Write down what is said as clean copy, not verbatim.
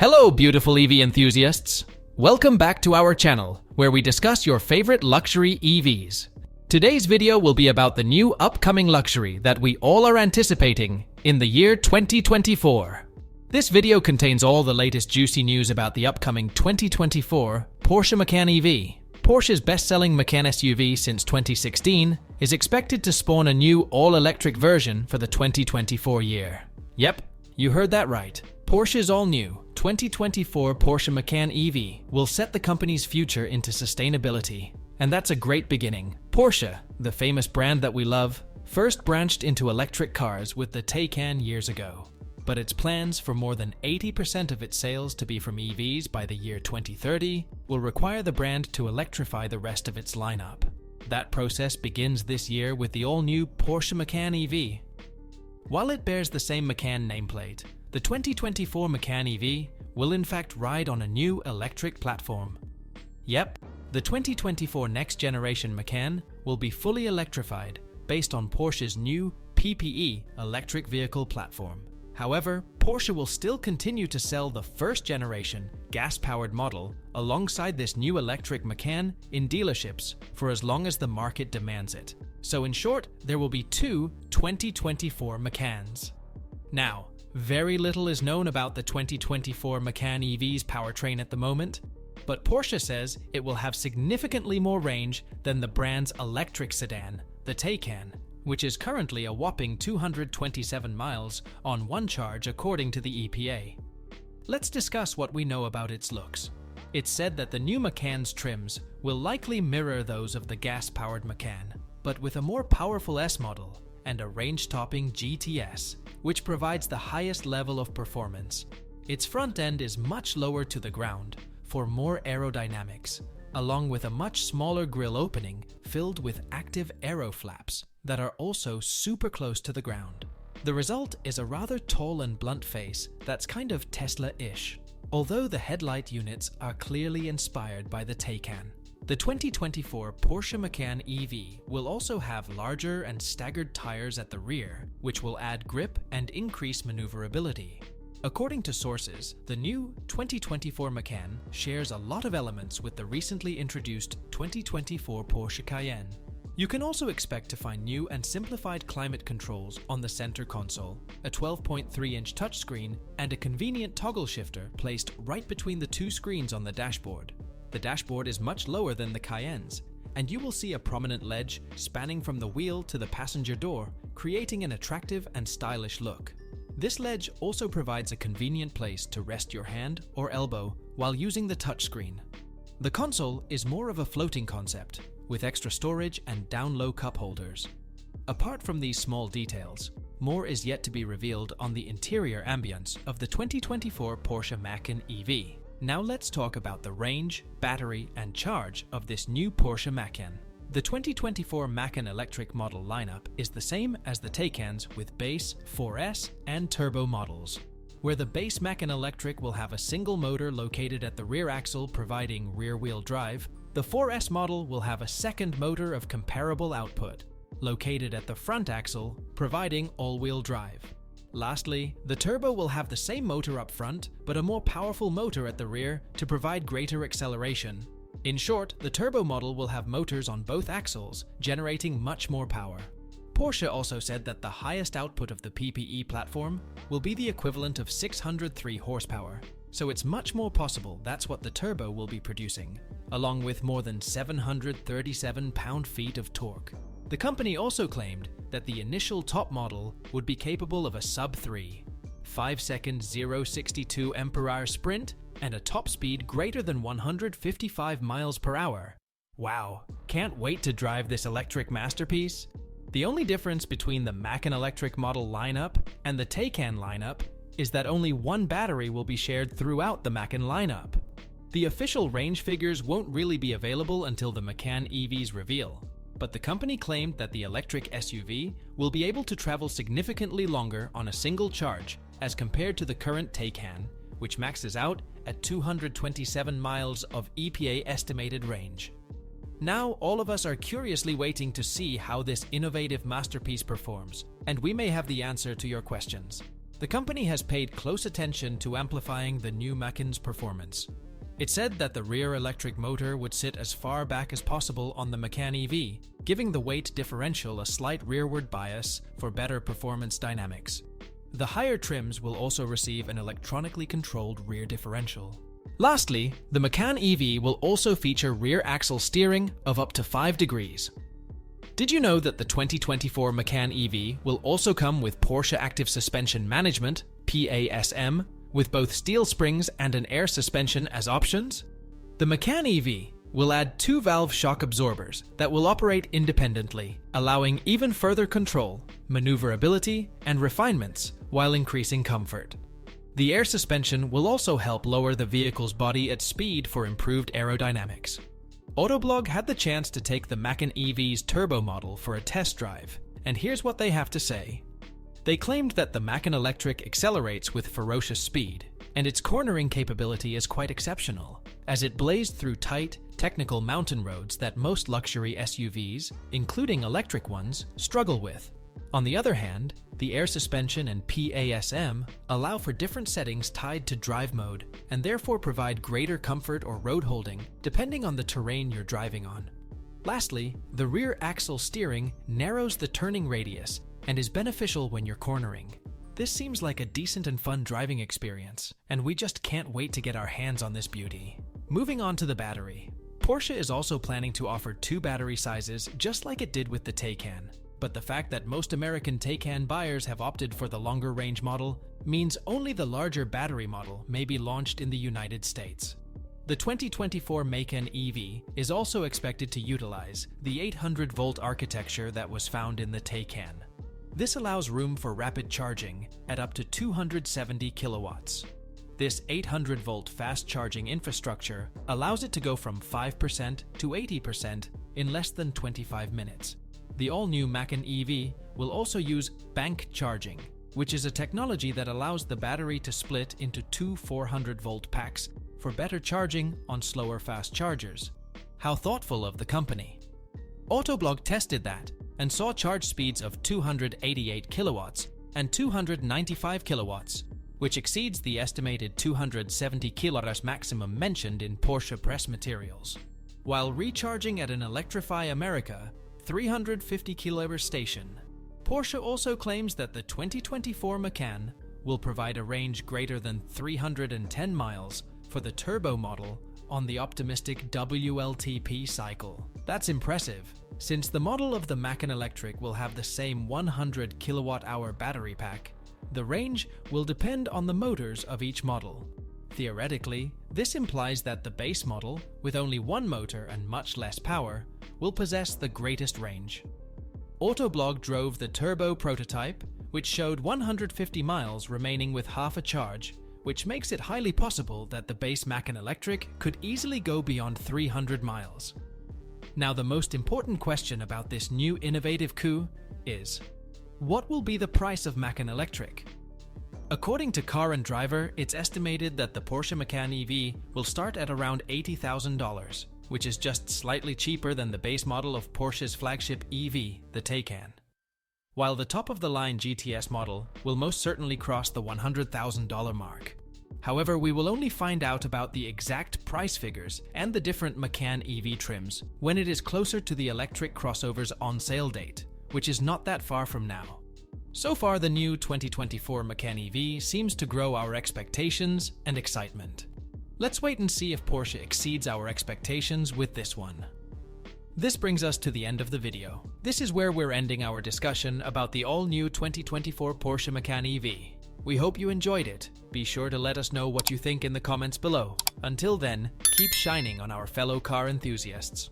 Hello, beautiful EV enthusiasts! Welcome back to our channel, where we discuss your favorite luxury EVs. Today's video will be about the new upcoming luxury that we all are anticipating in the year 2024. This video contains all the latest juicy news about the upcoming 2024 Porsche Macan EV. Porsche's best-selling Macan SUV since 2016 is expected to spawn a new all-electric version for the 2024 year. Yep, you heard that right. Porsche's all-new 2024 Porsche Macan EV will set the company's future into sustainability. And that's a great beginning. Porsche, the famous brand that we love, first branched into electric cars with the Taycan years ago. But its plans for more than 80% of its sales to be from EVs by the year 2030 will require the brand to electrify the rest of its lineup. That process begins this year with the all-new Porsche Macan EV. While it bears the same Macan nameplate, the 2024 Macan EV will in fact ride on a new electric platform. Yep, the 2024 next-generation Macan will be fully electrified based on Porsche's new PPE electric vehicle platform. However, Porsche will still continue to sell the first-generation gas-powered model alongside this new electric Macan in dealerships for as long as the market demands it. So in short, there will be two 2024 Macans. Now, very little is known about the 2024 Macan EV's powertrain at the moment, but Porsche says it will have significantly more range than the brand's electric sedan, the Taycan, which is currently a whopping 227 miles on one charge according to the EPA. Let's discuss what we know about its looks. It's said that the new Macan's trims will likely mirror those of the gas-powered Macan, but with a more powerful S model and a range-topping GTS, which provides the highest level of performance. Its front end is much lower to the ground for more aerodynamics, along with a much smaller grille opening filled with active aero flaps that are also super close to the ground. The result is a rather tall and blunt face that's kind of Tesla-ish, although the headlight units are clearly inspired by the Taycan. The 2024 Porsche Macan EV will also have larger and staggered tires at the rear, which will add grip and increase maneuverability. According to sources, the new 2024 Macan shares a lot of elements with the recently introduced 2024 Porsche Cayenne. You can also expect to find new and simplified climate controls on the center console, a 12.3-inch touchscreen, and a convenient toggle shifter placed right between the two screens on the dashboard. The dashboard is much lower than the Cayenne's, and you will see a prominent ledge spanning from the wheel to the passenger door, creating an attractive and stylish look. This ledge also provides a convenient place to rest your hand or elbow while using the touchscreen. The console is more of a floating concept, with extra storage and down-low cup holders. Apart from these small details, more is yet to be revealed on the interior ambience of the 2024 Porsche Macan EV. Now let's talk about the range, battery, and charge of this new Porsche Macan. The 2024 Macan electric model lineup is the same as the Taycan's with base, 4S, and turbo models. Where the base Macan electric will have a single motor located at the rear axle providing rear-wheel drive, the 4S model will have a second motor of comparable output, located at the front axle, providing all-wheel drive. Lastly, the turbo will have the same motor up front, but a more powerful motor at the rear to provide greater acceleration. In short, the turbo model will have motors on both axles, generating much more power. Porsche also said that the highest output of the PPE platform will be the equivalent of 603 horsepower, so it's much more possible that's what the turbo will be producing, along with more than 737 pound-feet of torque. The company also claimed that the initial top model would be capable of a sub-3, 5-second 0-62 mph sprint and a top speed greater than 155 miles per hour. Wow, can't wait to drive this electric masterpiece. The only difference between the Macan electric model lineup and the Taycan lineup is that only one battery will be shared throughout the Macan lineup. The official range figures won't really be available until the Macan EV's reveal, but the company claimed that the electric SUV will be able to travel significantly longer on a single charge as compared to the current Taycan, which maxes out at 227 miles of EPA estimated range. Now, all of us are curiously waiting to see how this innovative masterpiece performs, and we may have the answer to your questions. The company has paid close attention to amplifying the new Macan's performance. It said that the rear electric motor would sit as far back as possible on the Macan EV, giving the weight differential a slight rearward bias for better performance dynamics. The higher trims will also receive an electronically controlled rear differential. Lastly, the Macan EV will also feature rear axle steering of up to 5 degrees. Did you know that the 2024 Macan EV will also come with Porsche Active Suspension Management, PASM, with both steel springs and an air suspension as options? The Macan EV will add 2-valve shock absorbers that will operate independently, allowing even further control, maneuverability, and refinements while increasing comfort. The air suspension will also help lower the vehicle's body at speed for improved aerodynamics. Autoblog had the chance to take the Macan EV's turbo model for a test drive, and here's what they have to say. They claimed that the Macan Electric accelerates with ferocious speed, and its cornering capability is quite exceptional, as it blazed through tight, technical mountain roads that most luxury SUVs, including electric ones, struggle with. On the other hand, the air suspension and PASM allow for different settings tied to drive mode and therefore provide greater comfort or road holding depending on the terrain you're driving on. Lastly, the rear axle steering narrows the turning radius and is beneficial when you're cornering. This seems like a decent and fun driving experience, and we just can't wait to get our hands on this beauty. Moving on to the battery. Porsche is also planning to offer 2 battery sizes just like it did with the Taycan. But the fact that most American Taycan buyers have opted for the longer range model means only the larger battery model may be launched in the United States. The 2024 Macan EV is also expected to utilize the 800-volt architecture that was found in the Taycan. This allows room for rapid charging at up to 270 kilowatts. This 800-volt fast charging infrastructure allows it to go from 5% to 80% in less than 25 minutes. The all-new Macan EV will also use bank charging, which is a technology that allows the battery to split into 2 400-volt packs for better charging on slower fast chargers. How thoughtful of the company. Autoblog tested that and saw charge speeds of 288 kilowatts and 295 kilowatts, which exceeds the estimated 270 kilowatts maximum mentioned in Porsche press materials. While recharging at an Electrify America 350 kWh station. Porsche also claims that the 2024 Macan will provide a range greater than 310 miles for the turbo model on the optimistic WLTP cycle. That's impressive, since the model of the Macan Electric will have the same 100 kilowatt-hour battery pack. The range will depend on the motors of each model. Theoretically, this implies that the base model, with only one motor and much less power, will possess the greatest range. Autoblog drove the turbo prototype, which showed 150 miles remaining with half a charge, which makes it highly possible that the base Macan Electric could easily go beyond 300 miles. Now, the most important question about this new innovative coupe is, what will be the price of Macan Electric? According to Car and Driver, it's estimated that the Porsche Macan EV will start at around $80,000, which is just slightly cheaper than the base model of Porsche's flagship EV, the Taycan. While the top-of-the-line GTS model will most certainly cross the $100,000 mark. However, we will only find out about the exact price figures and the different Macan EV trims when it is closer to the electric crossover's on-sale date, which is not that far from now. So far, the new 2024 Macan EV seems to grow our expectations and excitement. Let's wait and see if Porsche exceeds our expectations with this one. This brings us to the end of the video. This is where we're ending our discussion about the all-new 2024 Porsche Macan EV. We hope you enjoyed it. Be sure to let us know what you think in the comments below. Until then, keep shining on our fellow car enthusiasts.